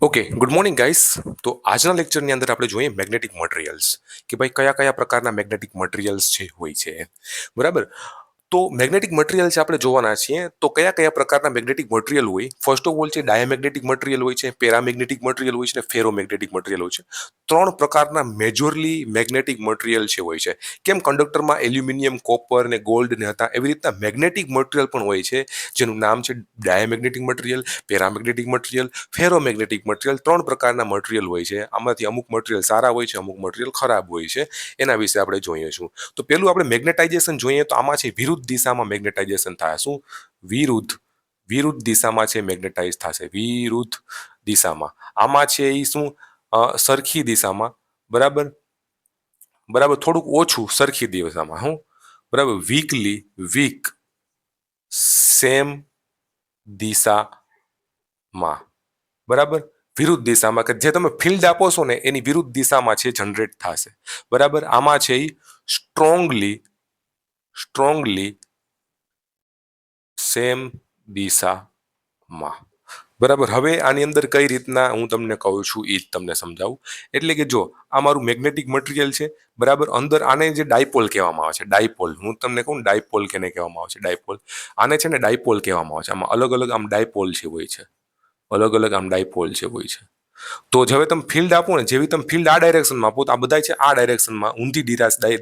Okay, good morning guys. તો આજના લેક્ચરની અંદર આપણે જોઈએ મેગ્નેટિક મટીરિયલ્સ કે ભાઈ કયા કયા પ્રકારના મેગ્નેટિક મટીરિયલ્સ છે હોય છે. બરાબર. તો મેગ્નેટિક મટીરિયલ્સ આપણે જોવાના છીએ. તો કયા કયા પ્રકારના મેગ્નેટિક મટીરિયલ હોય? ફર્સ્ટ ઓફ ઓલ છે ડાયામેગ્નેટિક મટીરિયલ હોય છે, પેરામેગ્નેટિક મટીરિયલ હોય છે અને ફેરોમેગ્નેટિક મટીરિયલ હોય છે. ત્રણ પ્રકારના મેજોરલી મેગ્નેટિક મટીરિયલ છે હોય છે. કેમ કંડક્ટરમાં એલ્યુમિનિયમ, કોપર ને ગોલ્ડ ને હતા, એવી રીતના મેગ્નેટિક મટીરિયલ પણ હોય છે જેનું નામ છે ડાયામેગ્નેટિક material, paramagnetic material, ferromagnetic material. ત્રણ પ્રકારના મટીરિયલ હોય છે. આમાંથી અમુક મટીરિયલ સારા હોય છે, અમુક મટીરિયલ ખરાબ હોય છે. એના વિશે આપણે જોઈએ છું. તો પેલું આપણે મેગ્નેટાઇઝેશન જોઈએ તો આમાં છે વિરુદ્ધ દિશામાં મેગ્નેટાઇઝેશન થાય. શું? વિરુદ્ધ દિશામાં છે મેગ્નેટાઇઝ થશે. વિરુદ્ધ દિશામાં આમાં છે એ શું? સરખી દિશામાં. બરાબર. બરાબર, થોડુંક ઓછું સરખી દિશામાં. હું બરાબર વીક સેમ દિશામાં. બરાબર, વિરુદ્ધ દિશામાં કે જે તમે ફિલ્ડ આપો છો ને એની વિરુદ્ધ દિશામાં છે જનરેટ થશે. બરાબર. આમાં છે એ સ્ટ્રોંગલી સેમ દિશામાં. બરાબર. હવે આની અંદર કઈ રીતના હું તમને કહું છું એ જ તમને સમજાવું. એટલે કે જો આ મારું મેગ્નેટિક મટીરિયલ છે. બરાબર. અંદર આને જે ડાયપોલ કહેવામાં આવે છે, ડાયપોલ. હું તમને કહું ડાયપોલ કેને કહેવામાં આવે છે? ડાયપોલ. આને છે ને ડાયપોલ કહેવામાં આવે છે. આમાં અલગ અલગ આમ ડાયપોલ છે હોય છે. અલગ અલગ આમ ડાયપોલ છે હોય છે. તો હવે તમે ફિલ્ડ આપો ને, જેવી તમે ફિલ્ડ આ ડાયરેક્શનમાં આપો તો આ બધા છે આ ડાયરેક્શનમાં ઊંધી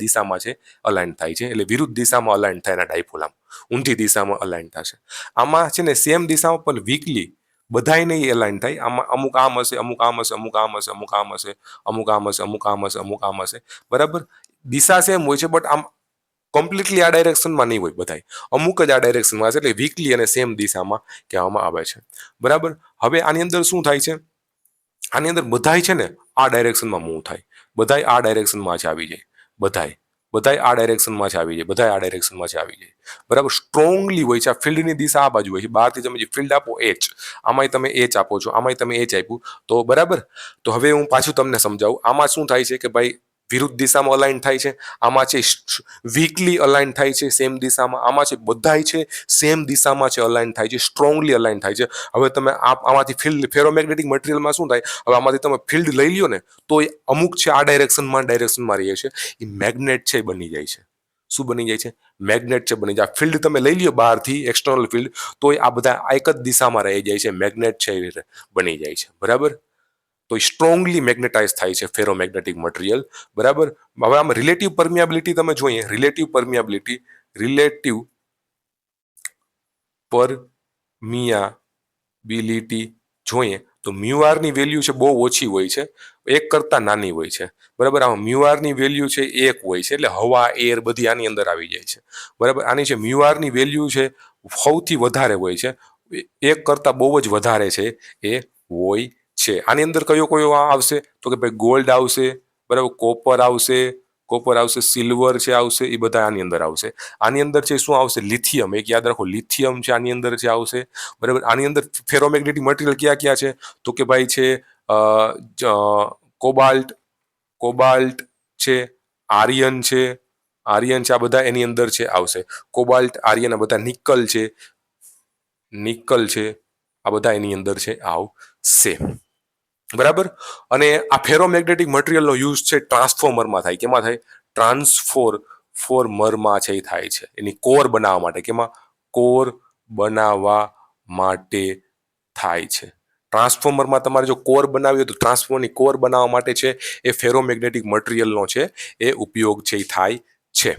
દિશામાં છે અલાઇન થાય છે. એટલે વિરુદ્ધ દિશામાં અલાઇન થાય એના ડાયપોલ. આમ ઊંધી દિશામાં અલાઇન થશે. આમાં છે ને સેમ દિશામાં પણ વીકલી બધાય નહીં અલાઇન થાય. આમાં અમુક આમ હશે, અમુક આમ હશે, અમુક આમ હશે, અમુક આમ હશે, અમુક આમ હશે, અમુક આમ હશે, અમુક આમ હશે. બરાબર. દિશા સેમ હોય છે બટ આમ કમ્પ્લીટલી આ ડાયરેક્શનમાં નહીં હોય બધાય. અમુક જ આ ડાયરેક્શનમાં હશે. એટલે વીકલી અને સેમ દિશામાં કહેવામાં આવે છે. બરાબર. હવે આની અંદર શું થાય છે? આની અંદર બધાય છે ને આ ડાયરેક્શનમાં મૂવ થાય. બધાય આ ડાયરેક્શનમાં જ આવી જાય. બધાય આ ડાયરેક્શનમાં જ આવી જાય. બધાય આ ડાયરેક્શનમાં જ આવી જાય. બરાબર. સ્ટ્રોંગલી હોય છે. આ ફિલ્ડની દિશા આ બાજુ હોય છે. બહારથી તમે જે ફિલ્ડ આપો એચ, આમાંય તમે એચ આપો છો, આમાંય તમે એચ આપ્યું. તો બરાબર. તો હવે હું પાછું તમને સમજાવું. આમાં શું થાય છે કે ભાઈ વિરુદ્ધ દિશામાં અલાઇન થાય છે. આમાં છે વીકલી અલાઇન થાય છે સેમ દિશામાં. આમાં છે બધાય છે સેમ દિશામાં છે અલાઇન થાય છે, સ્ટ્રોંગલી અલાઇન થાય છે. હવે તમે આમાંથી ફિલ્ડ ફેરોમેગ્નેટિક મટીરિયલમાં શું થાય? હવે આમાંથી તમે ફિલ્ડ લઈ લ્યો ને તો એ અમુક છે આ ડાયરેક્શનમાં રહે છે. એ મેગ્નેટ છે બની જાય છે. શું બની જાય છે? મેગ્નેટ છે બની જાય. ફિલ્ડ તમે લઈ લ્યો બહારથી, એક્સટર્નલ ફિલ્ડ, તો આ બધા એક જ દિશામાં રહી જાય છે. મેગ્નેટ છે એ બની જાય છે. બરાબર. તો સ્ટ્રોંગલી મેગ્નેટાઇઝ થાય છે ફેરોમેગ્નેટિક મટીરિયલ. બરાબર. હવે આમાં રિલેટિવ પરમિયાબિલિટી તમે જોઈએ. રિલેટિવ પરમિયાબિલિટી જોઈએ તો મ્યુઆર ની વેલ્યુ છે બહુ ઓછી હોય છે, 1 કરતા નાની હોય છે. બરાબર. આમાં મ્યુઆર ની વેલ્યુ છે 1 હોય છે. એટલે હવા, એર બધી આની અંદર આવી જાય છે. બરાબર. આની છે મ્યુઆર ની વેલ્યુ છે સૌથી વધારે હોય છે. 1 કરતા બહુ જ વધારે છે એ હોય છે. આની અંદર કયો કયો આવશે? તો કે ભાઈ ગોલ્ડ આવશે. બરાબર. કોપર આવશે, સિલ્વર છે આવશે. એ બધા આની અંદર આવશે. આની અંદર છે શું આવશે? લિથિયમ. એક યાદ રાખો, લિથિયમ છે આની અંદર છે આવશે. બરાબર. આની અંદર ફેરોમેગ્નેટિક મટીરિયલ ક્યાં ક્યાં છે? તો કે ભાઈ છે કોબાલ્ટ છે, આર્યન છે. આ બધા એની અંદર છે આવશે. કોબાલ્ટ, આર્યન આ બધા, નિકલ છે આ બધા એની અંદર છે આવશે. બરાબર. અને આ ફેરોમેગ્નેટિક મટીરિયલનો યુઝ છે ટ્રાન્સફોર્મરમાં થાય. કેમાં થાય? ટ્રાન્સફોર્મરમાં છે થાય છે. એની કોર બનાવવા માટે. કેમાં? કોર બનાવવા માટે થાય છે. ટ્રાન્સફોર્મરમાં તમારે જો કોર બનાવી હોય તો ટ્રાન્સફોર્મરની કોર બનાવવા માટે છે એ ફેરોમેગ્નેટિક મટીરિયલનો છે એ ઉપયોગ છે થાય છે.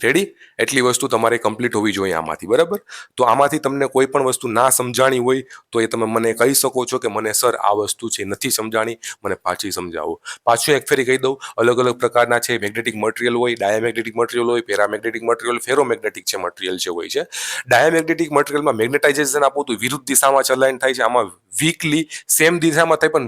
રેડી? એટલી વસ્તુ તમારે કમ્પ્લીટ હોવી જોઈએ આમાંથી. બરાબર. તો આમાંથી તમને કોઈ પણ વસ્તુ ના સમજાણી હોય તો એ તમે મને કહી શકો છો કે મને સર આ વસ્તુ છે નથી સમજાણી, મને પાછી સમજાવો. પાછું એક ફેરી કહી દઉં. અલગ અલગ પ્રકારના છે મેગ્નેટિક મટીરિયલ હોય, ડાયામેગ્નેટિક મટીરિયલ હોય, પેરામેગ્નેટિક મટીરિયલ, ફેરોમેગ્નેટિક છે મટીરિયલ છે હોય છે. ડાયામેગ્નેટિક મટીરિયલમાં મેગ્નેટાઇઝેશન આપો તો વિરુદ્ધ દિશામાં ચલાયન થાય છે. આમાં વીકલી સેમ દિશામાં થાય પણ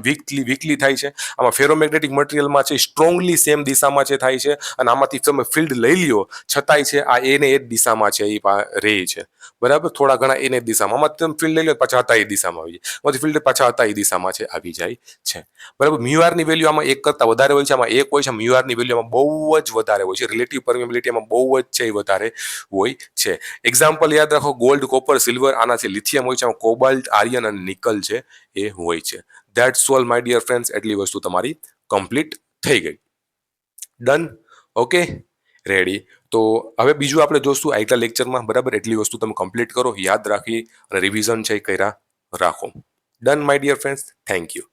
વીકલી થાય છે. આમાં ફેરોમેગ્નેટિક મટીરિયલમાં છે સ્ટ્રોંગલી સેમ દિશામાં છે થાય છે. અને આમાંથી તમે ફિલ્ડ લઈ લ્યો છતાંય છે આ એને એ જ દિશામાં છે એ રહે છે, બરાબર, થોડા ઘણા એને જ દિશામાં. આમાં તમે ફિલ્ડ લઈ લો પાછા હતા એ દિશામાં આવી જાય, આમાંથી ફિલ્ડ પાછા હતા એ દિશામાં છે આવી જાય છે, બરાબર. મ્યુઆરની વેલ્યુ આમાં એક કરતા વધારે હોય છે, આમાં એક હોય છે. મ્યુઆરની વેલ્યુ આમાં બહુ જ વધારે હોય છે, રિલેટિવ પરમેબિલિટી આમાં બહુ જ છે એ વધારે હોય છે. એક્ઝામ્પલ યાદ રાખો, ગોલ્ડ, કોપર, સિલ્વર, આના છે લિથિયમ હોય છે, આમાં કોબાલ્ટ, આર્યન અને નિકલ છે એ હોય છે. That's all my dear friends. એટલી વસ્તુ તમારી કમ્પ્લીટ થઈ ગઈ. ડન. Okay, ready. તો હવે બીજું આપણે જોશું આગલા લેક્ચરમાં, બરાબર. એટલી વસ્તુ તમે કમ્પ્લીટ કરો, યાદ રાખી અને રિવિઝન છે કર્યા રાખો. Done my dear friends. Thank you.